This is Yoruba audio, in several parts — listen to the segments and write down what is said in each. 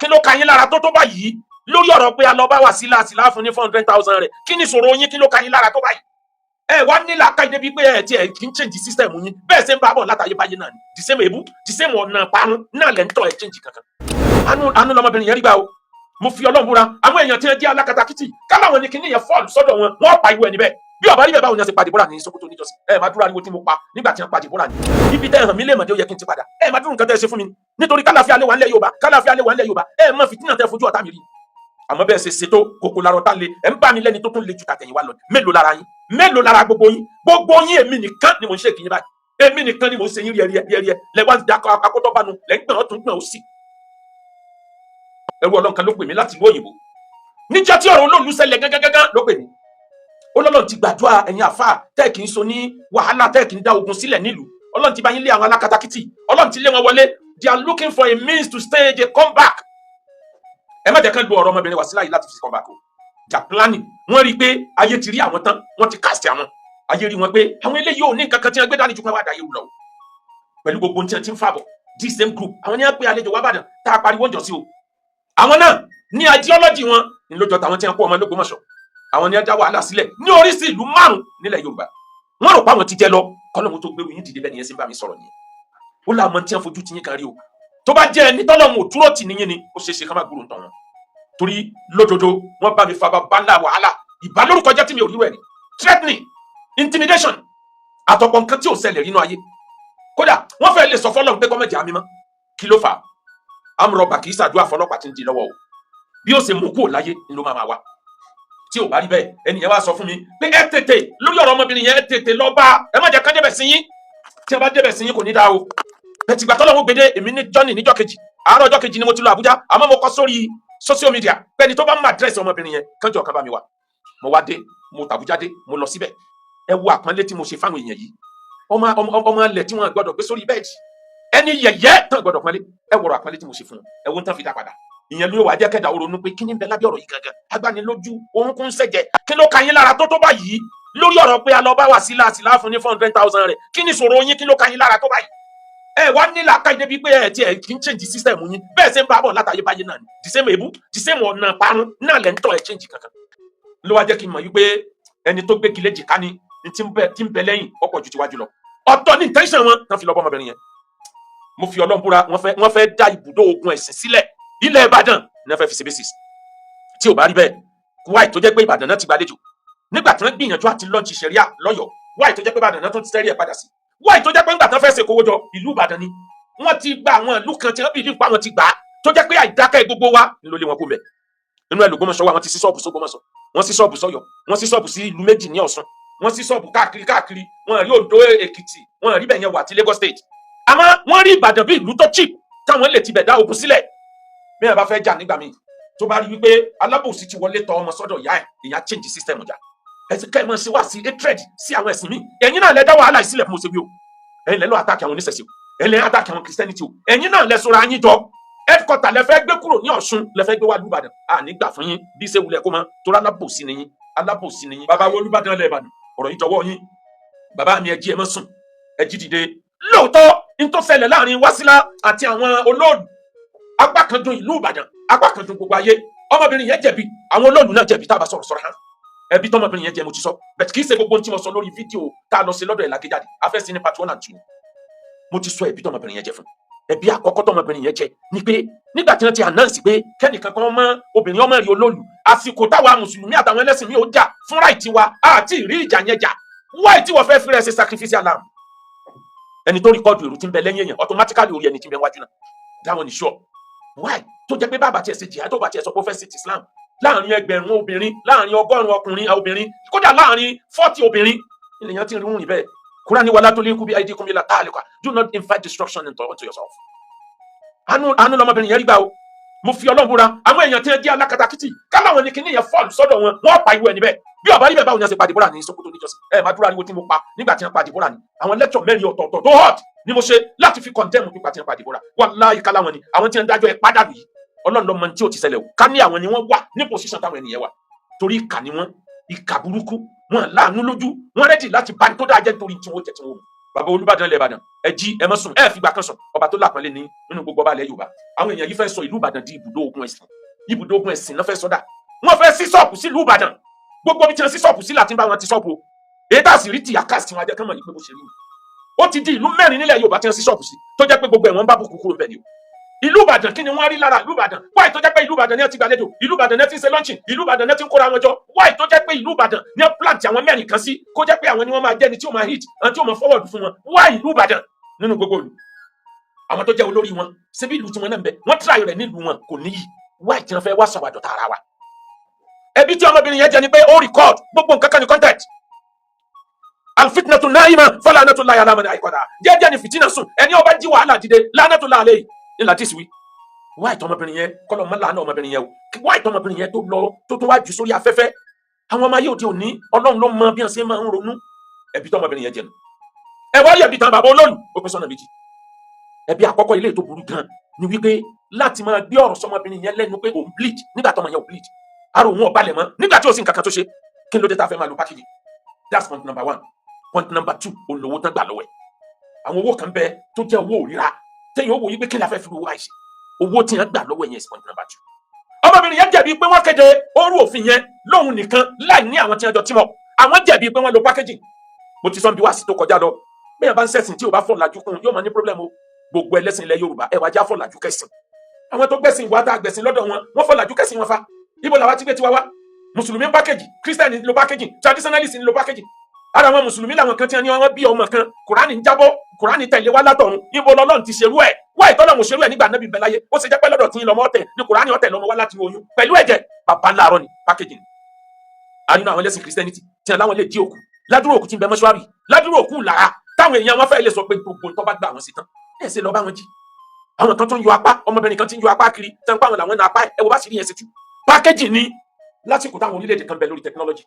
kí ló ka yín lára tó báyìí lórí ọ̀rọ̀ pé a lọ bá Wasila àsìlá fún ní 400,000 rẹ̀ kí ni ìṣòro yín kí ló ka yín lára tó báyìí ẹ wá ní làákàyè débi pé ẹ ti ẹ kì í change system yín bẹ́ẹ̀ ṣe ń bá bọ̀ látàyè báyé náà ni the same èébú the same ọ̀nà parun náà lẹ́ ń tọ́ ẹ change kankan àánú lọmọbìnrin yẹn rí gbà o mo fi Ọlọ́run búra àwọn èèyàn tí wọ́n jẹ́ alákatakítì káláwọn ní kíní yẹn fọ́ọ̀lù sọ́dọ̀ wọn wọ́n pa ìwé ẹni bẹ́ẹ̀ bí ọba níbẹ̀ báwo ni wọ́n ṣe pa Deborah ní Sokoto níjọ́sí ẹ máa dúró ariwo tí mo pa nígbà tí wọ́n pa Deborah ní ibi tẹ́ ẹ hàn mí lè mọ̀ dé ó yẹ kí n ti padà ẹ máa dúró nǹkan tẹ́ ẹ ṣe fún mi nítorí kálàfíà lè wà ńlẹ̀ Yorùbá ẹ mọ̀ fìtínà tẹ́ fojú ọ̀tá mi rí àmọ́ bẹ́ẹ̀ ṣe ṣètò kòkó larọ tá le ẹ ń bá mi lẹ́ni tó tún le jù tàtẹ̀yìnwá lọ mélòó lára gbogbo yín èmi nìkan ni mo ń ṣe kìí báyìí èmi nìkan ni mo ń ṣe yín rí ẹ lẹ́wọ́n ń dakọ̀ akótọ́ bánu lẹ́ ń gbọ̀n ọ̀tún gbọ̀n òsì ẹrú Ọlọ́run kan ló pè mí láti ìlú òyìnbó níjọ́ tí ọ̀rọ̀ olóòlù ṣẹlẹ̀ gángan ló pè mí Ọlọ́run ti gbàdúrà ẹ̀yin àfáà tẹ́ kì í so ní wàhálà tẹ́ kì í dá ogun sílẹ̀ nílùú Ọlọ́run ti bá yín lé àwọn alákatakítì Ọlọ́run ti lé wọn wọlé they are looking for a means to stay they come back ẹ má jẹ́ kán lo ọ̀rọ̀ ọmọbìnrin Wasila yìí láti fi come back o jà planning wọ́n rí i pé ayé ti rí àwọn tán wọ́n ti cast àwọn ayé rí wọn pé àwọn eléyìí ò ní nǹkan kan tí wọ́n gbé dání ju pé wá dá yẹ̀wò lọ pẹ̀lú gbogbo ohun tí wọ́n ti ń fàbọ̀ this same group àwọn ní wọ́n pe àlejò wá bàdàn tá a pariwo jọ sí o àwọn náà ní ideology wọn ní lójọ tàwọn tí wọ́n kó ọmọ l'Ógbómọ̀ṣọ́ àwọn ní wọ́n dá wàhálà sílẹ̀ ní oríṣi ìlú 5 nílẹ̀ Yorùbá wọ́n rò pé àwọn ti jẹ lọ kọ́lọ́mù tó gbéwò yín dìde bẹ́ẹ̀ ni yẹn sì ń bá mi sọ̀rọ̀ nìyẹn ó láwọn tí wọ́n fojú ti yín kan rí o tó bá jẹ́ ẹni tọ́lọ́mù òdúró tì níyìn ni ó ṣeé ṣe ká má gbúrò ń tàn wọn torí lójoojó wọ́n bá mi fa bá ńlá wàhálà ìbálòrúkọ jẹ́ tí mi ò rí wẹ̀ rí threatening intimidation àtọ̀pọ̀ nǹkan tí ò ṣẹlẹ̀ nínú ayé kódà wọ́n fẹ́ lè sọ fọ́lọ́run pé kọ́mọ̀jì àmì mọ́ kí ló fà á amúrọ̀bà kì í ṣàdúrà fọlọ́pàá tí ń di lọ́wọ́ o bí ó ṣe mú kúrò láyé ni ló máa wá tí ò bá rí bẹ́ẹ̀ ẹnìyẹn wá sọ fún mi pé ẹ tètè lórí ọ̀rọ̀ ọmọbìnrin yẹn ẹ tètè lọ bá ẹ má jẹ́ kán débẹ̀ sí yín tí ẹ bá débẹ̀ sí yín kò ní dáa o bẹ̀tìgbà tọ́lọ́wọ́ gbèdé èmi ní Johnny níjọ́ kejì àárọ̀ ọjọ́ kejì ni mo ti lọ Àbújá àmọ́ mo kọ sórí social media pẹ́ni tó bá ń àdírẹ́sì ọmọbìnrin yẹn kánjọ́ kan bá mi wá mo wá dé mo tàbújá dé mo lọ síbẹ̀ ẹ wo àpọ́nlé tí mo ṣe fáwọn èèyàn yìí ọmọ ilẹ̀ tí wọ́n gbọ́dọ̀ gbé sórí bẹ́ẹ̀dì ẹni yẹ̀yẹ́ tán gbọ́dọ̀ pọ́nlé ẹ wọ̀rọ̀ àpọ́nlé tí mo ṣe fún ẹ wo tán fi dá padà ìyẹn ló wà jẹ́ kẹ́dà ronú pé kí ni ń bẹ lábẹ́ ọ̀rọ̀ yìí gangan agbanilójú orúnkún sẹ́jẹ̀ kí ló ka yín lára tó báyìí lórí ọ̀rọ̀ pé a lọ bá Wasila àsìlá fún ní 400,000 rẹ̀ kí ni ìṣòro yín kí ló ka yín lára tó báyìí ẹ wá ní làákàyè débi pé ẹ ti ẹ kì í change system yín bẹ́ẹ̀ ṣe ń bá bọ̀ látàyè báyé náà ni the same èébú the same ọ̀nà parun náà lẹ́ ń tọ́ ẹ change kankan ló wá jẹ́ kí n mọ̀ wípé ẹni tó gbé kílé jìká ni tí ń bẹ lẹ́yìn ọ̀pọ̀ ju tiwájú lọ ọ̀tọ̀ ní intention wọn tán fi lọ bọ́ ọmọbìnrin yẹn mo fi Ọlọ́run búra wọ́n fẹ́ dá ibùdó ogun ẹ̀sìn sílẹ̀ ilẹ̀ Ìbàdàn ní wọ́n fẹ́ fi ṣe basis tí ò bá rí bẹ́ẹ̀ wáì tó jẹ́ pé Ìbàdàn náà ti gbàlejò nígbà tí wọ́n gbìyànjú àti lọ́ọ̀jì ṣẹ̀ríà lọ́yọ̀ọ́ wáì tó jẹ́ pé Ìbàdàn náà tó ti tẹ́rí ẹ̀ padà sí wáì tó jẹ́ pé nígbà tí wọ́n fẹ́ ṣe kówó jọ ìlú Ìbàdàn ni wọ́n ti gba àwọn ìlú kan tí wọ́n bìí nípa wọn ti gbà á tó jẹ́ pé àìdákẹ́ gbogbo wa ló lé wọn kó mẹ́ inú ẹ̀ l'Ògbómọ̀ṣọ́ wa wọ́n ti sí ṣọ́ọ̀bù s'Ògbómọ̀ṣọ́ wọ́n sí ṣọ́ọ̀bù s'Ọ́yọ́ wọ́n sí ṣọ́ọ̀bù sí ìlú méjì ní Ọ̀ṣun wọ́n sí ṣọ́ọ̀bù káàkiri wọ́n rí Oǹdó Èkìtì wọ́n rí bẹ̀yẹn wà tí Lagos State àmọ́ wọ́n rí Ìbàdàn bí ìlú tó cheap táwọn lè ti bẹ̀ dá ogun sílẹ̀ bí wọ́n bá fẹ́ jà nígbà míì tó bá rí wípé alábòsí ti wọlé tọ ọmọ sọ́dọ̀ ìyá ẹ̀ èèyàn change system jà ẹ̀sìn kẹ́ ẹ̀ mọ̀ sí wá sí hatred sí àwọn ẹ̀sìn míì ẹ̀yin náà lẹ dá wàhálà ìsílẹ̀ fún Mọ́sẹ̀ bí o ẹ̀yin lẹ lọ attack àwọn oníṣẹ̀ṣe o ẹ̀yin lẹ attack àwọn Christianity o ẹ̀yin náà lẹ sọra yín jọ headquarter lẹ fẹ́ gbé kúrò ní Ọ̀ṣun lẹ fẹ́ gbé wá l'Íbàdàn à ní gbà fún yín bí ṣe wulẹ̀ kó mọ tó alábòsí ni yín bàbá wo Olúbàdàn lẹ Ìbàdàn ọ̀rọ̀ yìí jọ̀wọ́ yín bàbá mi ẹ jí ẹ má sùn ẹ jí dìde lóòótọ́ n tó ṣẹlẹ̀ láàrin Wasila àti àwọn olóòlù apá kan dùn ìlú Ìbàdàn apá kan dùn gbogbo ayé ọmọbìnrin yẹn jẹ̀bi àwọn olóòlù náà jẹ̀bi tá a bá sọ̀rọ̀ hàn ẹbí tọmọbìnrin yẹn jẹ mo ti sọ bẹ́ẹ̀ kì í ṣe gbogbo ohun tí mo sọ lórí fídíò tá a lọ sí lọ́dọ̀ ẹ̀ lágéjáde afẹ́sí ní part 1 and 2 mo ti sọ ẹbí tọmọbìnrin yẹn jẹ fún ẹbí àkọ́kọ́ tọmọbìnrin yẹn jẹ ni pé nígbà tí wọ́n ti announce pé kẹ́nìkan kan mọ́ obìnrin ọmọ rí olóòlù àsìkò táwa mùsùlùmí àtàwọn ẹlẹ́sìn mi ò jà fún ráìtì wa àti ìrí ìjà yẹn jà wáì tí wọ́n fẹ́ fi rẹ̀ ṣe sacrificial lamb ẹni tó rìkọ́dù èrò tí ń bẹ lẹ́yìn èèyàn automatically orí ẹni tí ń bẹ wájú náà dáwọn ní sure wáì tó jẹ́ pé bàbá tiẹ̀ ṣe jìyà tó bá tiẹ̀ sọ pé ó fẹ́ ṣe ti Islam láàrin ẹgbẹ̀rún obìnrin láàrin 100 ọkùnrin obìnrin kódà láàrin 40 obìnrin ènìyàn ti rún rìn bẹ́ẹ̀ Kùránì wala tulqu bi aydikum ila tahluka do not invite destruction into yourself. àánú lọmọbìnrin yẹn rí gbà o mo fi Ọlọ́run búra àwọn èèyàn tí wọ́n jẹ́ alákatakítì káláwọn ní kíní yẹn fọ́ọ̀lù sọ́dọ̀ wọn wọ́n pa ìwé ẹni bẹ́ẹ̀ bí ọba níbẹ̀ báwo ni wọ́n ṣe pa Deborah ní Sokoto níjọ́sí máa dúró ariwo tí mo pa nígbà tí wọ́n pa Deborah ní àwọn lecture mẹ́rin ọ̀tọ̀ọ̀tọ̀ tó hot ni mo ṣe láti fi condemn pípa tí wọ́n pa Deborah wallahi káláwọn ni àwọn tí wọ́n dájọ́ ẹ̀ pádàlú yìí Ọlọ́run ló mọ̀ tí ó ti ṣẹlẹ̀ o ká ní àwọn ni wọ́n wà ní position táwọn ènìyàn wà torí ìkà ni wọ́n ìkà burúkú wọn láàánú lójú wọn rẹ́dì láti bá ní tó dáa jẹ́ nítorí tí wọ́n jẹ tí wọ́n mú bàbá Olúbàdàn ilẹ̀ Ìbàdàn ẹ jí ẹ má sùn ẹ fìgbà kan sùn ọba tó lápọnlé ní nínú gbogbo ọba ilẹ̀ Yorùbá. àwọn èèyàn yìí fẹ́ sọ ìlú Ìbàdàn di ibùdó ogun ẹ̀sìn náà fẹ́ sọdá. wọ́n fẹ́ sí ṣọ́ọ̀bù sílùú Ìbàdàn gbogbo bí tí wọ́n sí ṣọ́ọ̀bù sí láti bá wọn ti ṣọ́ọ̀bù èyí tá a sì rí ti àkáàsì tí wọ́n ajẹ́ kán mọ̀ ní pé bó ṣe rí ni. ó ti di ìlú 4 nílẹ̀ Yorùbá tí wọ́n sí ṣọ́ọ̀bù sí tó jẹ́ pé gbogbo ẹ̀wọ̀n bá bùkù kúrò bẹ́ẹ̀ ni o. ìlú Ìbàdàn kí ni wọ́n rí lára ìlú Ìbàdàn wáì tó jẹ́ pé ìlú Ìbàdàn ni ẹ ti gbàlejò ìlú Ìbàdàn ni ẹ ti ń ṣe lọ́ńchìn ìlú Ìbàdàn ni ẹ ti ń kóra wọn jọ wáì tó jẹ́ pé ìlú Ìbàdàn ni ẹ plant àwọn 4 kan sí kó jẹ́ pé àwọn ni wọ́n máa jẹ́ ni tí ó máa hit àwọn tí ó máa forward fún wọn wáì ìlú Ìbàdàn nínú gbogbo ìlú àwọn tó jẹ́ olórí wọn síbi ìlú tí wọ́n náà ń bẹ wọ́n try rẹ̀ nílùú wọn kò níyì wáì tí wọ́n fẹ́ wá sọ̀wádọ̀ tààrà wa. ẹbí tí ọmọbìnrin yẹn jẹ ni pé ó record gbogbo nǹkan kan ní content alfitnatu naima falanatu la yala mani aikoda jẹ́jẹ́ ni fitina sùn ẹni ó bá jí wàhálà dìde lanatu la alayhi ní latisi wi wáì tí ọmọbìnrin yẹn kọlọ mọ lànà ọmọbìnrin yẹn o wáì tí ọmọbìnrin yẹn tó lọ tó wá jù sórí afẹ́fẹ́ àwọn ọmọ ayé òde òní Ọlọ́run ló mọ bí wọ́n ṣe máa ń ronú ẹbí tí ọmọbìnrin yẹn jẹ nù ẹ wá yẹbi tán bàbá olóòlù ó pín sọ́nà méjì ẹbí àkọ́kọ́ ilé tó burú gan ni wípé láti máa gbé ọ̀rọ̀ sọmọbìnrin yẹn lẹ́nu pé òun bleed nígbà tọmọ yẹn ò bleed ara òun ọ̀balẹ̀ mọ́ nígbà tí ó sì ń kankan tó ṣe kí ló dé tá a fẹ́ máa lo pákéjì that's point number 1. point number 2 olówó tán gbà lọ́wọ́ ẹ̀ àwọn owó kan bẹ tó jẹ́ owó òrìra tẹ́yìn owó yìí pé kí la fẹ́ fi owó àìsè owó tí wọ́n gbà lọ́wọ́ ẹ̀ yẹn is point number 2. ọmọbìnrin yẹn jẹ̀bi pé wọ́n kéde orú òfin yẹn lóhun nìkan láì ní àwọn tí wọ́n jọ tímọ̀ àwọn jẹ̀bi pé wọ́n lo pákéjì mo ti sọ bí wá sí tó kọjá lọ bẹ́ẹ̀ bá ń ṣẹ̀sìn tí ò bá fọ̀làjú kún yóò máa ní problem o gbogbo ẹlẹ́sìn ilẹ̀ Yorùbá ẹ wá já fọ̀làjú kẹsìn àwọn tó gbẹ̀sìn ìwà tá a gbẹ̀sìn lọ́dọ̀ wọn fọ̀làjú kẹsìn wọn fa ibo làwa ti gbé tiwa wá mùsùlùmí ń pákéjì kírísítẹ́nì lo pákéjì traditionalist ń lo pákéjì ara wọn mùsùlùmí làwọn kan tí wọn ní wọn bí ọmọ kan kùránì ń jábọ́ kùránì tẹ̀lé wá látọ̀run ibo lọ́lọ́run ti ṣerú ẹ̀ wá ìtọ́lọ́run ṣerú ẹ̀ nígbà nábì bẹ láyé ó ṣe jẹ́ pé lọ́dọ̀ tí ń lọ́mọ ọ̀tẹ̀ ní kùránì ọ̀tẹ̀ lọ́mọ wá láti oyún pẹ̀lú ẹ̀jẹ̀ bàbá ńláàrọ̀ ni pákéjì ni. àyínú àwọn ẹlẹ́sìn kírísítẹ́nìtì tí wọn láwọn lè jí òkú ládùúrò òkú tí ń bẹ mọ́ṣúárì ládùúrò òkú làá táwọn èèyàn wọn fẹ́ lè sọ pé gbogbo tó bá gbà wọn sí tán ẹ̀ ṣe lọ bá wọn jí. àwọn kan tó ń yọ apá ọmọbìnrin kan ti ń yọ apá kiri tẹ́ ń pa àwọn làwọn náà apá ẹ̀ wò bá sì rí yẹn ṣe tú pákéjì ni lásìkò táwọn orílẹ̀-èdè kan bẹ lórí technology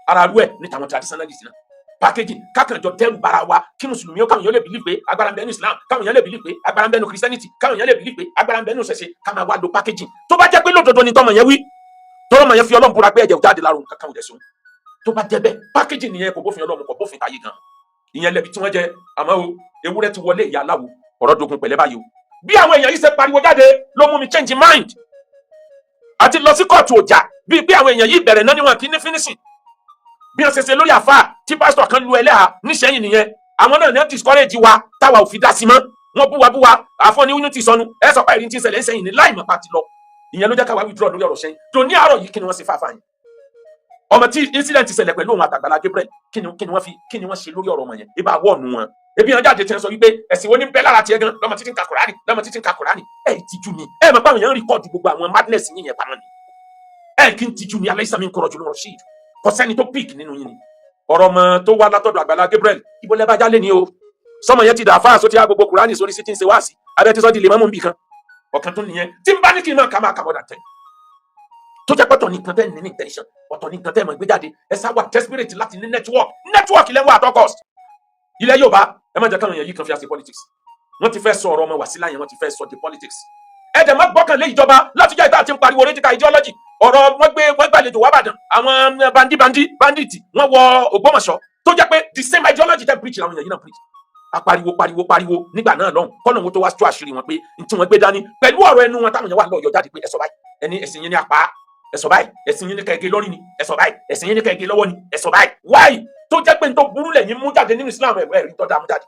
ara rú ẹ̀ ní tàwọn traditionalist náà packaging kákànjọ dẹrù bara wa kí mùsùlùmí ó káwọn èèyàn lè bìlí pé agbára ń bẹ ní Islam káwọn èèyàn lè bìlí pé agbára ń bẹ ní Christianity káwọn èèyàn lè bìlí pé agbára ń bẹ ní ṣẹṣẹ ká máa wá lo packaging tó bá jẹ́ pé lódodo ni tọmọ yẹn wí tọmọ yẹn fi Ọlọ́run búra pé ẹ̀jẹ̀ ò jáde lárùn kankan ò dẹ̀ sùn tó bá jẹ́ bẹ́ẹ̀ packaging nìyẹn kò bófin Ọlọ́run kò bófin táyé gan ìyẹn lẹbi tí wọ́n jẹ àmọ́ o ewúrẹ́ ti wọlé ìyá aláwo ọ̀rọ̀ dogun pẹ̀lẹ́ báyìí o bí àwọn èèyàn yìí ṣe pariwo jáde ló mú mi change mind àti lọ sí kóòtù ọjà bíi pé àwọn èèyàn yìí bẹ̀rẹ̀ náà ni wọn kì í ní finishing bí wọ́n ṣe ṣe lórí àfáà tí pásítọ̀ kan lu ẹlẹ́hà níṣẹ́yìn nìyẹn àwọn náà ní wọ́n discourage wa táwa ò fi dá sí mọ́ wọ́n bú wa àfọ́ ní oyún ti sọnù ẹ sọ pé ìrìn tí ń ṣẹlẹ̀ ń sẹ́yìn ní láì mọ̀ pa ti lọ ìyẹn ló jẹ́ káwa withdraw lórí ọ̀rọ̀ sẹ́yìn tó ní àárọ̀ yìí kí ni wọ́n ṣe fáfá yẹn ọmọ tí incident ṣẹlẹ̀ pẹ̀lú òun àtàgbàlá Gabriel kí ni wọ́n ṣe lórí ọ̀rọ̀ ọmọ yẹn ibà wọ́ọ̀nù wọn ebi hàn jáde tí wọ́n sọ wípé ẹ̀sìn wo ní bẹ́ẹ̀ lára tiẹ̀ gan lọ́mọ títí ń ka Kùránì lọ́mọ títí ń ka Kùránì ẹ̀ ìtìjú ni ẹ̀ mọ̀ pé àwọn èèyàn ń rìkọ́ọ̀dù gbogbo àwọn madness yín yẹn pamọ́ ni ẹ̀ kí ń tìjú ni aláìsàn mi ń kọ̀rọ̀ jù lọ́rọ̀ ṣíì kò sẹ́ni tó píìkì nínú yín ni ọ̀rọ̀ ọmọ tó wá látọ̀dọ̀ àgbàlá Gabriel ibo lẹ́ bá jálé ni o sọmọ yẹn ti dà fáà sóti gbogbo Kùránì sórí sí ti ń ṣe wáàsí abẹ́ ti sọ́ di lè mọ́mú nbì kan ọ̀kan tó nìyẹn tí ń bá ní kí n máa kà máa kà mọ́dà tẹ̀ tó jẹ́ pọ̀tọ̀ ní nǹkan tẹ́ ní intention ọ̀tọ̀ ní nǹkan tẹ́ mọ̀ gbé jáde ẹ sá wà desperate láti ní network lẹ́wọ̀ at all cost ilẹ̀ Yorùbá ẹ má jẹ́ káwọn èèyàn yìí kan fi àṣẹ politics wọ́n ti fẹ́ sọ ọ̀rọ̀ ọmọ Wàsílà yẹn wọ́n ti fẹ́ sọ di politics ẹ dẹ̀ má gbọ́kànlé ìjọba láti jẹ́ ìta àti ń pariwo radical ideology ọ̀rọ̀ wọ́n gbàlejò wá bàdàn àwọn bandit wọ́n wọ Ògbómọ̀ṣọ́ tó jẹ́ pé the same ideology tẹ́ preach làwọn èèyàn yìí náà preach apariwo nígbà náà lọ́hùn kọ́nà wọn tó wá tó àṣírí wọn pé tí wọ́n gbé dání pẹ̀lú ọ̀rọ̀ ẹnu wọn táwọn èèyàn wà lọ́yọ̀ jáde pé ẹ̀sọ́ báyìí ẹni ẹ̀sìn yẹn ní apá ẹ̀sọ́ báyìí ẹ̀sìn yẹn ní kẹ̀kẹ́ lórí ni ẹ̀sọ́ báyìí ẹ̀sìn yẹn ní kẹ̀kẹ́ lọ́wọ́ ni ẹ̀sọ́ báyìí wáyì tó jẹ́ pé n tó burú lẹ́yìn mú jáde nínú Islam ẹ̀rí tó dá mú jáde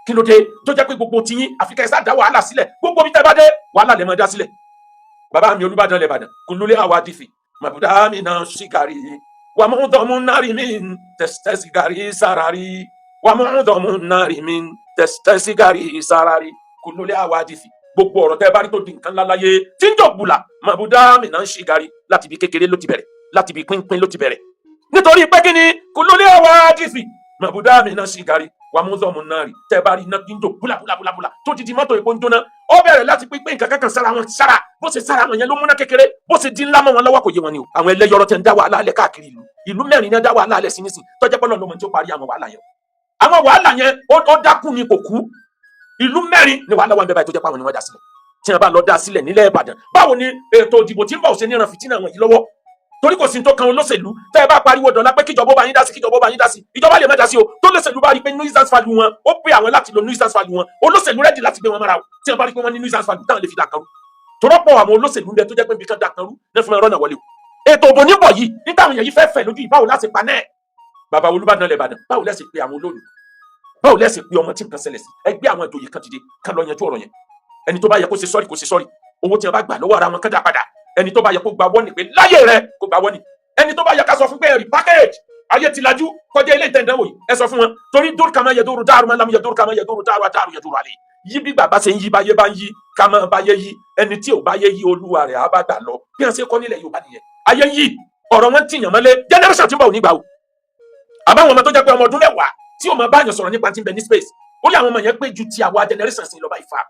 kí ló dé tó jẹ́ pé gbogbo tiyín àfikà ẹ̀sà dá wàhálà sílẹ̀ gbogbo bí tẹ́ bá dé wàhálà lè máa dá sílẹ̀ bàbá mi Olúbàdàn lẹ̀ Ìbàdàn kùlùlé àwa dìfì màbúdá mi náà ṣìkàrí wà mú dọ̀mú náírì mi tẹ̀sítẹ́ sìgárì sàràrí wà mú dọ̀mú náírì mi tẹ̀sítẹ́ sìgárì sàràrí kùlùlé àwa dìfì gbogbo ọ̀rọ̀ tẹ́ bá rí tó di nǹkan láláyé tí ń jọ̀gbùlà màbúdá mi náà ṣìkàrí láti bí kékeré ló ti bẹ̀rẹ̀ láti bí pínpín ló ti bẹ̀rẹ̀ nítorí pé kí ni kùlùlé àwa dìfì màbúdá mi náà ṣìkàrí wà mú dọ̀mú náírì tẹ́ bá rí iná tí ń jò búlàbúlàbúlà tó ti di mọ́tò epo ń jóná ó bẹ̀rẹ̀ láti pínpín nǹkan kankan sára wọn sára bó ṣe sára wọn yẹn ló múná kékeré bó ṣe di ńlá mọ́ wọn lọ́wọ́ kò yé wọn ni o àwọn ẹlẹ́yọrọ tẹ́ ń dá wàhálà alẹ́ káàkiri ìlú 4 ní dá wàhálà alẹ́ sí nísìn tọ́jẹ́ pọ́lọ́ lọ́mọ tí ó parí àwọn wàhálà yẹn ó dákú ni kò kú ìlú 4 ni wàhálà wà ń bẹ báyìí tó jẹ́ pàwọn ni wọ́n dá sílẹ̀ tí wọ́n bá lọ dá sílẹ̀ nílẹ̀ Ìbàdàn báwo ni ètò ìdìbò tí ń bọ̀ ṣe níran fìtínà wọn yìí lọ́wọ́ torí kò sí tó kan olóṣèlú tẹ́ ẹ bá pariwo dọ̀la pé kíjọba bá yín dá sí ìjọba lè má dá sí o tó lóṣèlú bá rí pé nuisance value wọn ó pé àwọn láti lo nuisance value wọn olóṣèlú rẹ́dì láti gbé wọn mọ́ra o tí wọ́n bá rí pé wọ́n ní nuisance value táwọn lè fi dàkan rú torọ́pọ̀ àwọn olóṣèlú ń bẹ tó jẹ́ pé nǹkan dàkan rú ní fún ẹ̀rọ náà wọlé o ètò òbò níbọ̀ yìí nígbà àwọn èèyàn yìí fẹ́ fẹ̀ lójú ìbáwò láti pa náà bàbá Olúbàdàn lẹ̀ Ìbàdàn báwo lẹ́sìn pé àwọn olóòlù báwo lẹ́sìn pé ọmọ tí nǹkan ṣẹlẹ̀ sí ẹgbẹ́ àwọn ìjòyè kan dìde kan lọ yanjú ọ̀rọ̀ yẹn ẹni tó bá yẹ kó ṣe sọ́ọ̀rì kó ṣe sọ́ọ̀rì owó tí wọ́n bá gbà lọ́wọ́ ara wọn kán dá padà ẹni tó bá yẹ kó gba wọ́ọ̀nì pé láyé rẹ kó gba wọ́ọ̀nì ẹni tó bá yẹ ká sọ fún pé ẹ̀rì package ayé ti lajú kọjá ilé ìtẹ̀ǹdánwò yìí ẹ sọ fún wọn torí dúró kàmá yẹ dúró dáàrú máa ń lámú yẹ dúró kàmá yẹ dúró dáàrú àdáàrú yẹ dúró àlè yí bí bàbá ṣe ń yí báyé bá ń yí ká máa báyé yí ẹni tí ò báyé yí olúwa rẹ̀ á bá gbà lọ bí wọ́n ṣe kọ́ nílẹ̀ Yorùbá nìyẹn ayé yí ọ̀rọ̀ wọn tìyàn mọ́lé generation tí ń bọ̀ nígbà o àbáwọn ọmọ tó jẹ́ pé ọmọ ọdún mẹ́wàá tí ò máa bá yàn sọ̀rọ̀ nípa tí ń bẹ ní space ó lé àwọn ọmọ yẹn pé ju ti àwa generation sí lọ́ba ìfà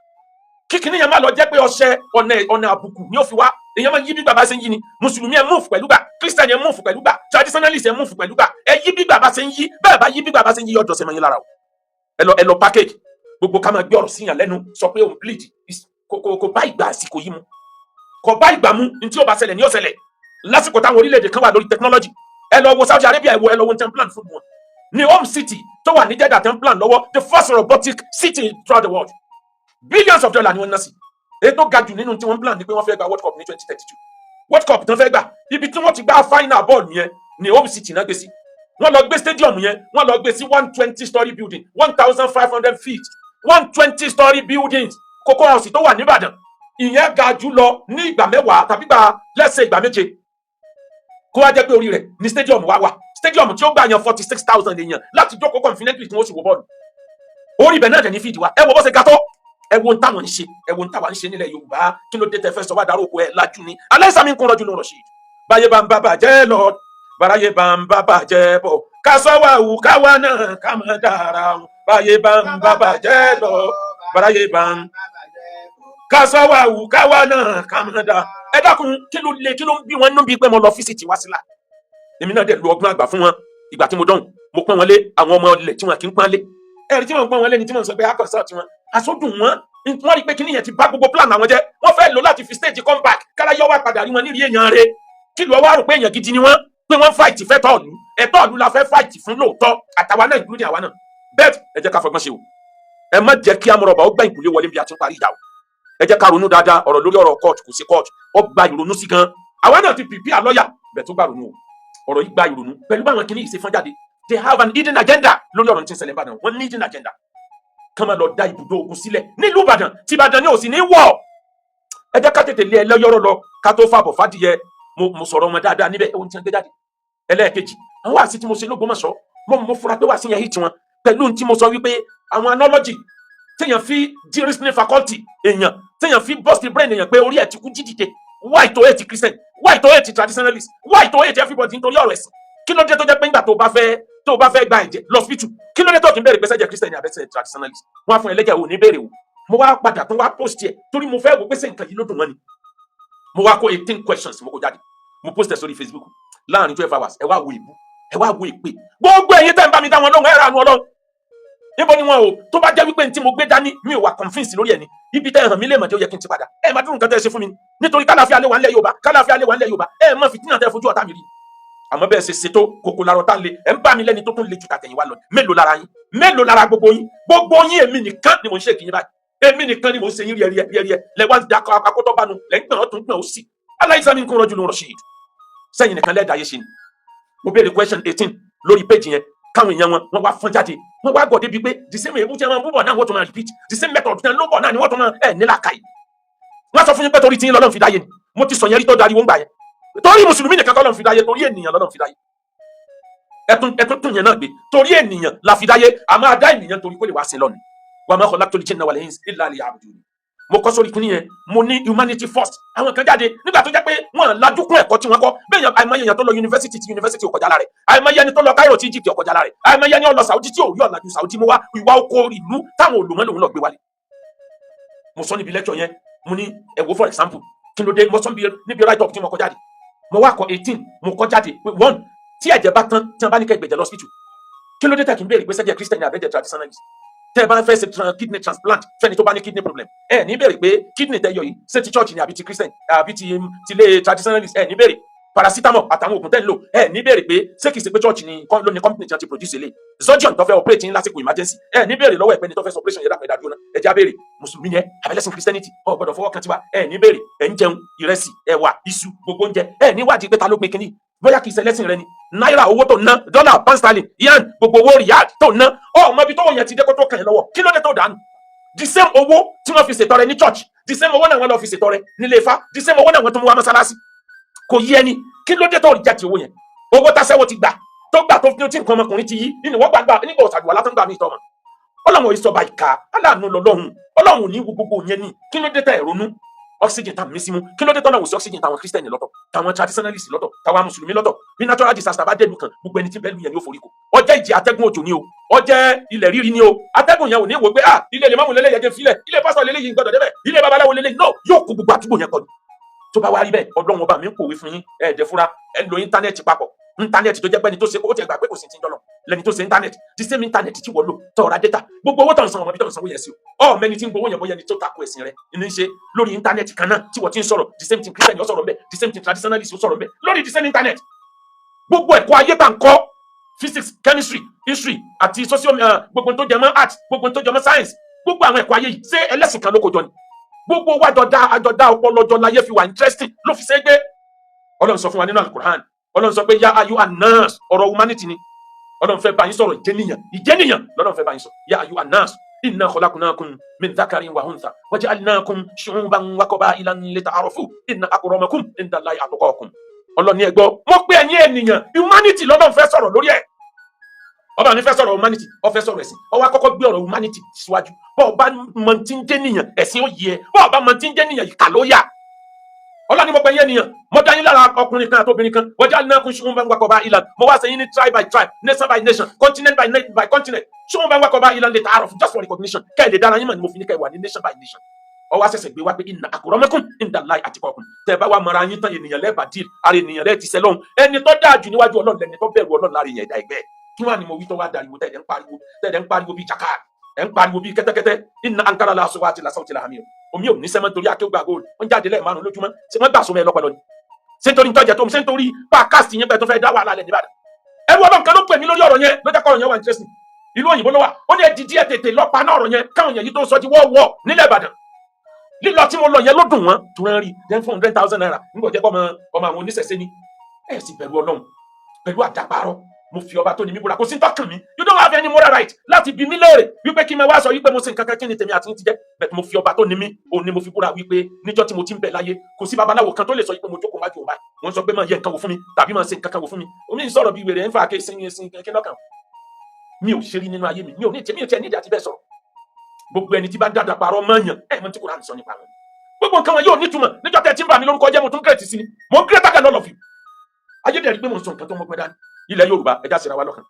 kíkiní yẹn má lọ jẹ́ pé ọṣẹ ọ̀nà àbùkù ni ó fi wá èèyàn máa yí bí bàbá ṣe ń yí ni mùsùlùmí ẹ̀ múùfù pẹ̀lú gbà christian ẹ̀ múùfù pẹ̀lú gbà traditionalist ẹ̀ múùfù pẹ̀lú gbà ẹ yí bí bàbá ṣe ń yí bẹ́ẹ̀ bá yí bí bàbá ṣe ń yí ọjọ́ sẹ́mọ̀ yín lára o ẹ lọ package gbogbo ká máa gbé ọ̀rọ̀ síyàn lẹ́nu sọ pé òun bleed kò bá ìgbà àsìkò yìí mu kò bá ìgbà mu ní tí ó bá ṣẹlẹ̀ ní ó ṣẹlẹ̀ lásìkò táwọn orílẹ̀-èdè kan wà lórí technology ẹ lọ wo Saudi Arabia ẹ lọ wo templan food wọn ní home city tó wà ní Jeddah templan lọ́wọ́ the first robotic city throughout the world billions of dollars ni wọ́n ná sí èyí tó ga jù nínú tí wọ́n plan ni pé wọ́n fẹ́ gba world cup ní 2032 world cup tán fẹ́ gbà ibi tí wọ́n ti gbá final ball yẹn ní home city náà gbé sí wọ́n lọ gbé stadium yẹn wọ́n lọ gbé sí 120 story building 1,500 feet 120 story buildings Cocoa House tó wà níbàdàn ìyẹn ga jù lọ ní ìgbà mẹ́wàá tàbí gba lẹ́sẹ̀ ìgbà méje kó wá jẹ́ pé orí rẹ̀ ní stadium wá wà stadium tí ó gbà yan 46,000 èèyàn láti jókòó confidently tí wọ́n sì wò bọ́ọ̀lù orí ibẹ̀ náà dẹ̀ ní fíìdì wa ẹ wo bó ṣe ga tó ẹ wo táwọn ń ṣe ẹ wo táwọn ń ṣe nílẹ̀ Yorùbá kí ló dé tẹ fẹ́ sọ wá dárò kó ẹ lájú ni aláìsàmì ń kún rọ́jú ló rọ̀ sí i báyé bá ń bá bàjẹ́ lọ báráyé bá ń bá bàjẹ́ bọ̀ ká sọ wà wù káwa náà ká má dára wọn báyé bá ń bá bàjẹ́ lọ báráyé bá ń ká sọ wà wù káwa náà ká má dára ẹ dákun kí ló ń bí wọn nínú bíi pé mo lọ fíṣítì wá sílá èmi náà dẹ̀ lu ọgbọ́n àgbà fún wọn ìgbà tí mo dọ̀hùn mo pọ́n wọn lé àwọn ọmọ ilẹ̀ tí wọn kì í pọ́n lé ẹ̀rí tí wọ́n pọ́n wọn lé ni tí wọ́n sọ pé akọ̀sọ́ tí wọn àsọdùn wọn wọ́n rí pé kíní yẹn ti bá gbogbo plan àwọn jẹ́ wọ́n fẹ́ lò láti fi stage comeback káláyọ́ wá padà rí wọn nírí èèyàn rẹ̀ kí ló wá rò pé èèyàn gidi ni wọ́n pé wọ́n fight fẹ́ tọ́ọ̀lù ẹ̀tọ́ ọ̀lú la fẹ́ fight fún lóòótọ́ àtàwa náà ìgbúdí àwa náà bẹ́ẹ̀ ẹ jẹ́ ká fọgbọ́n ṣe o ẹ má jẹ́ kí amúrọ̀bà ó gbẹ̀yìn kúlé wọlé bí a ti ń parí ìjà o ẹ jẹ́ ká ronú dáadáa ọ̀rọ̀ lórí ọ̀rọ̀ court kò sí court ó gba ìrònú sí gan àwa náà ti pìpì àlọ́yà bẹ̀ tó gbà ronú o ọ̀rọ̀ yìí gba ìrònú pẹ̀lú báwọn kìíní ìṣe fọ́n jáde they have an hidden agenda lórí ọ̀rọ̀ tí ń ṣẹlẹ̀ Ìbàdàn wọ́n ní hidden agenda kán máa lọ da ibùdó ogun sílẹ̀ nílùú Ìbàdàn tí Ìbàdàn ní òsì ní wọ̀ ẹ jẹ́ ká tètè lé ẹlẹ́yọ̀rọ̀ lọ ká tó fàbọ̀ fàdìyẹ mo sọ̀rọ̀ wọn dáadáa níbẹ̀ ohun tí wọ́n gbé jáde ẹlẹ́ẹ̀kejì àwọn àṣì tí mo ṣe lÓgbómọ̀ṣọ́ mo fura pé wà sí yẹn hit wọn pẹ̀lú tí mo sọ wípé àwọn analogy téèyàn fi di reasoning faculty èèyàn téèyàn fi burst brain èèyàn pé orí ẹ̀ ti kú jídìde why to hate Christian why to hate traditionalist why to hate everybody nítorí ọ̀rọ̀ ẹ̀sìn kí ló dé tó jẹ́ pé nígbà tó bá fẹ́ gba ẹ̀jẹ̀ lọ́sibítù kí ló dé tó kí n bẹ̀rẹ̀ pé sẹ́jẹ̀ Christian ní abẹ́sẹ̀ traditionalist wọ́n á fún ẹlẹ́jẹ̀ ò ní bẹ̀rẹ̀ o mo wá padà tó wá post ẹ̀ torí mo fẹ́ wò pé ṣé nǹkan yìí ló dùn mọ́ ni mo wá kó 18 questions mo kó jáde mo post ẹ̀ sórí Facebook láàrin 12 hours ẹ wá wo ìbú ẹ wá wo ìpè gbogbo ẹ̀yin tẹ́ ń bá mi dá wọn lóhùn ẹ rà nù Ọlọ́run níbo ni wọn o tó bá jẹ́ wípé tí mo gbé dání mi ò wà convince lórí ẹ̀ ni ibi tẹ́ hàn mí lè mọ̀ tí ó yẹ kí n ti padà ẹ má dúró nǹkan tẹ́ ẹ ṣe fún mi nítorí kálàfíà lè wà nílẹ̀ Yorùbá ẹ má fìtínà tẹ́ fojú ọ̀tá mi rí àmọ́ bẹ́ẹ̀ ṣe ṣètò kòkó larọ̀ tá ń le ẹ̀ ń bá mi lẹ́ni tó tún le jù tàtẹ̀yìn wá lọ mélòó lára yín mélòó lára gbogbo yín èmi nìkan ni mò ń ṣe kìí báyìí èmi nìkan ni mò ń ṣe yín ríẹ̀ríẹ̀ lẹ́wọ́n ti dakọ̀ akótó bánu lẹ́gbẹ̀rún ọ̀tún gbọ̀n ó sì aláìsàn mi ń kún rọ́jú lóun rọ̀ṣì sẹ́yìn nìkan lẹ́ẹ̀dá yé ṣe ni mo béèrè question 18 lórí péjì yẹn káwọn èèyàn wọn wá fọ́n jáde wọ́n wá gọ̀ débi pé the same èébú tí wọ́n búbọ̀ náà wọ́n tún máa repeat the same method tí wọ́n ló bọ̀ náà ni wọ́n tún máa nílà káyì wọ́n sọ fún yín pé torí tí yín lọ́lọ́run fi dáyé ni mo ti sọ yẹn rí tó darí wọ́n gbà yẹn torí mùsùlùmí nìkan lọ́lọ́run fi dáyé torí ènìyàn lọ́lọ́run fi dáyé ẹtún tún yẹn náà gbé torí ènìyàn la fi dáyé àmọ́ adá ènìyàn torí kó lè wá sí lọ́nà wa ma khalaqtul jinna wal insa illa liya'budun mo kọ́ sórí kìíní yẹn mo ní humanity first àwọn kan jáde nígbà tó jẹ́ pé wọ́n lajú kún ẹ̀kọ́ tí wọ́n kọ́ bẹ́ẹ̀ àìmọye èèyàn tó lọ yunifásitì tí yunifásitì ò kọjá lára rẹ̀ àìmọye ẹni tó lọ Cairo tí Egypt ò kọjá lára rẹ̀ àìmọye ẹni ó lọ Saudi tí ò rí ọ̀làjú Saudi mo wá ìwà oko ìlú táwọn olùmọ̀ lòun lọ gbé wálé mo sọ níbi lecture yẹn mo ní ẹ wo for example kí ló dé mo sọ níbi write up tí mo kọ jáde mo wá kọ 18 mo kọ jáde pé one tí ẹ̀jẹ̀ bá tán tí wọ́n bá ní kẹ́ gbẹ̀jẹ̀ lọ́sibítù kí ló dé tẹ̀ kí n béèrè pé sẹ́jẹ̀ Christian ní àbẹ́jẹ̀ traditionalist tẹ́ ẹ bá fẹ́ ṣe kidney transplant fẹ́ni tó bá ní kidney problem ẹ ní béèrè pé kidney tẹ́ yọ yìí ṣé ti church ni àbí ti Christian àbí ti ilé traditionalist ẹ ní béèrè paracetamol àtàwọn oògùn tẹ́ ń lò ẹ ní béèrè pé ṣé kìí ṣe pé church ni ló ní company tí wọ́n ti produce eléyìí Zodion tó fẹ́ operate yín lásìkò emergency ẹ ní béèrè lọ́wọ́ ẹ̀pẹ́ni tó fẹ́ sọ operation yẹn dàpẹ́ dájú náà ẹ já béèrè mùsùlùmí yẹn abẹ́lẹ́sìn christianity ọ̀ gbọ́dọ̀ fọwọ́ kan tiwa ẹ ní béèrè ẹ ń jẹun ìrẹsì ẹ̀wà iṣu gbogbo oúnjẹ ẹ níwádìí pé ta ló gbé kínní bóyá kìí ṣẹlẹ́sìn rẹ ni náírà owó tó ná dọ́là pound sterling yan gbogbo owó riyal tó ná ọmọ ibi tó wọ̀ yẹn ti dé kó tó kàn yín lọ́wọ́ kí ló dé tó dànù the same owó tí wọ́n fi ṣètọrẹ ní church the same owó náà wọ́n lọ fi ṣètọrẹ nílé Ifá the same owó náà wọ́n tún mú wá mọ́sálásí kò yé ẹni kí ló dé tó reject owó yẹn owó tásẹ́wọ́ ti gbà tó gbà tó fi tí nǹkan ọmọkùnrin ti yí nínú wọ́n gbàgbà nígbà ọ̀sàdùwà látọ̀gbà mi ìtọ́mọ̀ ọlọ́run ìsọba ìka aláàánú lọ́lọ́run ọlọ́run ní gbogbo yẹn ni kí ló dé tẹ̀ ronú oxygen tá mi sí mu kí ló dé tọ́lá wò sí oxygen táwọn christian lọ́tọ̀ táwọn traditionalist lọ́tọ̀ táwọn mùsùlùmí lọ́tọ̀ bí natural disaster bá dẹ́nu kan gbogbo ẹni tí bẹ́ẹ̀ lu yẹn ni ó forí ko ọjẹ́ ìjì atẹ́gùn òjò ni o ọjẹ́ ilẹ̀ rírí ni o atẹ́gùn yẹn ò ní wò pé ilé lè má mú lélẹ̀ yẹn filẹ̀ ilé pásítọ̀ lélẹ̀ yìí gbọ́dọ̀ débẹ̀ ilé babaláwo lélẹ̀ no yóò kó gbogbo àdúgbò yẹn kọlu tó bá wá rí bẹ́ẹ̀ ọlọ́run ọba mi ń kòwé fún yín ẹ̀ẹ́dẹ̀ fúnra ẹ̀ ń lo íńtánẹ́ẹ̀tì papọ̀ íńtánẹ́ẹ̀tì tó jẹ́ pé ẹni tó ṣe ó ti gbà pé kò sí ti ń dọ́lọ̀ lẹ́ni tó ṣe íńtánẹ́ẹ̀tì the same íńtánẹ́ẹ̀tì tí wọ́n lò tọ̀ọ̀rọ̀ data gbogbo owó tọ̀hún san ọmọ bí tọ̀hún sanwó yẹn sí o mẹni tí ń gbowó yẹn bóyá ẹni tó takò ẹ̀sìn rẹ̀ ní ṣe lórí íńtánẹ́ẹ̀tì kan náà tí wọ́n ti ń sọ̀rọ̀ the same thing christian yóò sọ̀rọ̀ mbẹ́ the same thing traditionalist yóò sọ̀rọ̀ mbẹ́ lórí the same íńtánẹ́ẹ̀tì gbogbo ẹ̀kọ́ ayé tá ń kọ́ physics chemistry history àti social gbogbo tó jẹ mọ́ art gbogbo tó jẹ mọ́ science gbogbo àwọn ẹ̀kọ́ ayé yìí ṣé ẹlẹ́sìn kan ló kó jọ ni gbogbo wa àjọdá ọpọlọjọ láyé fi wà interesting ló fi ṣe gbé ọlọ́run sọ fún wa nínú alukur'an ọlọ́run sọ pé ya ayu anas ọ̀rọ̀ humanity ni ọlọ́run fẹ́ bá yín sọ̀rọ̀ ìjẹ́nìyàn lọ́lọ́run fẹ́ bá yín sọ ya ayu anas inna khalaqnakum min dhakarin wa untha wa ja'alnakum shu'uban wa qaba'ilan lita'arafu inna akramakum indallahi atqakum ọlọ́run ní ẹ gbọ́ mo pé ẹ̀yin ènìyàn humanity lọ́lọ́run fẹ́ sọ̀rọ̀ lórí ẹ̀ ọba ní fẹ́ sọ̀rọ̀ humanity ó fẹ́ sọ̀rọ̀ ẹ̀sìn ó wá kọ́kọ́ gbé ọ̀rọ̀ humanity síwájú bọ́ọ̀ bá mọ tí ń jẹ́ nìyàn ẹ̀sìn ó yẹ bọ́ọ̀ bá mọ tí ń jẹ́ nìyàn ìkà ló yà ọlọ́ni mo pẹ́ yẹn nìyàn mo dá yín lára ọkùnrin kan àti obìnrin kan wọ́n jẹ́ alinakun ṣùgbọ́n bá ń wakọ̀ bá ìlànà mo wá sẹ́yìn ní tribe by tribe nation by nation continent by continent ṣùgbọ́n bá ń wakọ̀ bá ìlànà lè ta àrọ̀ just for recognition kẹ́ ẹ̀ lè dára yín mọ̀ ni mo fi ní kẹ́ ẹ̀ wà ní nation by nation ọwọ́ àṣẹ̀ṣẹ̀ gbé wá pé inna akramakum indallahi atqakum tẹ́ bá wà mọ́ra yín tán ènìyàn lẹ́ẹ̀bà díìl ara ènìyàn lẹ́ẹ̀ ti sẹ́ lọ́hùn ẹni tó dáa jù níwájú ọlọ́run lẹ́ni tó bẹ̀rù ọlọ́run lára èèyàn ẹ̀dá ẹgbẹ́ kí wọ́n á ní mo wí tó wá dariwo tẹ̀lé ń pariwo bíi jaka ẹ̀ ń pariwo bíi kẹ́tẹ́kẹ́tẹ́ inna ankara la aswati la sawti la hamir omi ò ní sẹ́mọ́ torí akéwà góòlù wọ́n jáde lẹ́ẹ̀ márùn lójúmọ́ ṣé wọ́n gbà sọmọ ẹ lọ́pọ̀lọ́ ni ṣé nítorí tọ́jà tó ṣé nítorí pàkásì yẹn bẹ́ẹ̀ tó fẹ́ dá wàhálà lẹ̀ níbàdàn ẹrú ọlọ́run kan ló pè mí lórí ọ̀rọ̀ yẹn ló jẹ́ kọ́ ọ̀rọ̀ yẹn wà interesting ìlú òyìnbó ló wà ó ní ẹ dìdí ẹ tètè lọ́pàá náà ọ̀rọ̀ yẹn káwọn yẹn yìí tó sọ di wọ́ọ̀wọ́ nílẹ̀ ìbàdàn lílọ tí mo lọ yẹn ló dùn wọ́n tó rẹ́ rí then 400,000 naira nígbà jẹ́ ọmọ àwọn oníṣẹ̀ṣe ni ẹ̀ sì bẹ̀rù ọlọ́run pẹ̀lú àdàparọ́ mo fi ọba tó ní mí búra kò sí tọkàn mi you don't have any moral right láti bi mí léèrè wípé kí n máa wá sọ wípé mo ṣe nǹkan kan kí ni tèmi àti ní ti jẹ́ bẹ́ẹ̀ mo fi ọba tó ní mí òun ni mo fi búra wípé níjọ́ tí mo ti ń bẹ láyé kò sí babaláwo kan tó lè sọ wípé mo jókòó wájú ọba wọ́n sọ pé máa yẹ nǹkan wò fún mi tàbí máa ṣe nǹkan kan wò fún mi omi ń sọ̀rọ̀ bí wèrè ń fa ké sin kí lọ́kàn mi ò ṣe rí nínú ayé mi ò ní tiẹ̀ nídìí àti bẹ́ẹ̀ sọ̀rọ̀ gbogbo ẹni tí bá dáadáa parọ́ mọ́ọ̀yàn ẹ̀ mọ́ tí kò rà ní sọ nípa wọn gbogbo nǹkan wọn yóò nítumọ̀ níjọ́ tẹ́ tí ń bà mí lórúkọ jẹ́ mo tún kírètì sí ni mo ń kírètà kan lọ́lọ́ fi ayédèrè pé mo ń sọ nǹkan tó mọ́ pẹ́ dání ilẹ̀ Yorùbá ẹja síra wa lọ́kàn